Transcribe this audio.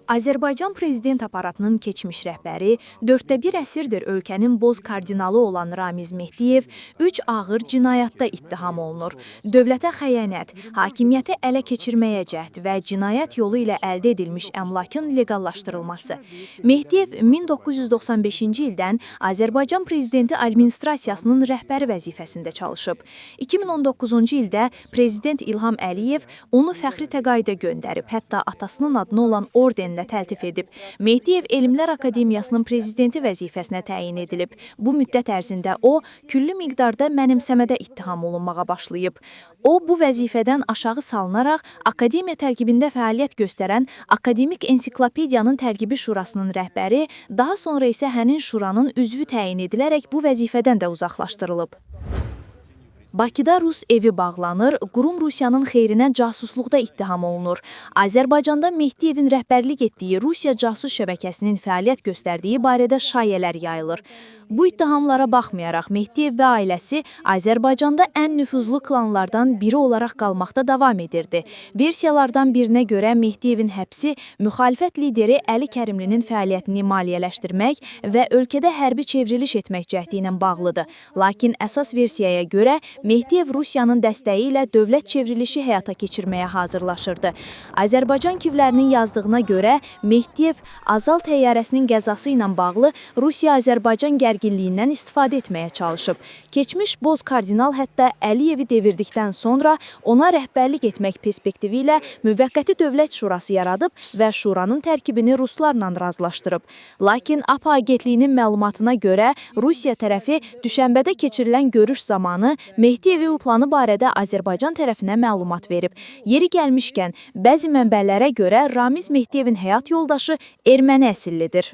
Azərbaycan prezident aparatının keçmiş rəhbəri, 1/4 əsrdir ölkənin boz kardinalı olan Ramiz Mehdiyev 3 ağır cinayətdə ittiham olunur. Dövlətə xəyanət, hakimiyyəti ələ keçirməyə cəhd və cinayət yolu ilə əldə edilmiş əmlakın legallaşdırılması. Mehdiyev 1995-ci ildən Azərbaycan prezidenti administrasiyasının rəhbəri vəzifəsində çalışıb. 2019-cu ildə prezident İlham Əliyev onu fəxri təqaüdə göndərib, hətta atasının adına olan ordenlə təltif edib. Mehdiyev Elmlər Akademiyasının prezidenti vəzifəsinə təyin edilib. Bu müddət ərzində o, küllü miqdarda mənimsəmədə ittiham olunmağa başlayıb. O, bu vəzifədən aşağı salınaraq akademiya tərkibində fəaliyyət göstərən Akademik Ensiklopediyanın Tərkibi Şurasının rəhbəri, daha sonra isə həmin şuranın üzvü təyin edilərək bu vəzifədən də uzaqlaşdırılıb. Bakıda Rus evi bağlanır, qurum Rusiyanın xeyrinə casusluqda ittiham olunur. Azərbaycanda Mehdiyevin rəhbərlik etdiyi Rusiya casus şəbəkəsinin fəaliyyət göstərdiyi barədə şayələr yayılır. Bu ittihamlara baxmayaraq Mehdiyev və ailəsi Azərbaycanda ən nüfuzlu klanlardan biri olaraq qalmaqda davam edirdi. Versiyalardan birinə görə Mehdiyevin həbsi müxalifət lideri Əli Kərimlinin fəaliyyətini maliyyələşdirmək və ölkədə hərbi çevriliş etmək cəhdi ilə bağlıdır. Lakin əsas versiyaya görə Mehdiyev Rusiyanın dəstəyi ilə dövlət çevrilişi həyata keçirməyə hazırlaşırdı. Azərbaycan kivlərinin yazdığına görə Mehdiyev Azal təyyarəsinin qəzası ilə bağlı Rusiya-Azərbaycan gərginliyindən istifadə etməyə çalışıb. Keçmiş boz kardinal hətta Əliyevi devirdikdən sonra ona rəhbərlik etmək perspektivi ilə müvəqqəti dövlət şurası yaradıb və şuranın tərkibini ruslarla razılaşdırıb. Lakin APA agentliyinin məlumatına görə Rusiya tərəfi düşənbədə keçirilən görüş zamanı Mehdiyevi bu planı barədə Azərbaycan tərəfinə məlumat verib. Yeri gəlmişkən, bəzi mənbələrə görə Ramiz Mehdiyevin həyat yoldaşı erməni əsillidir.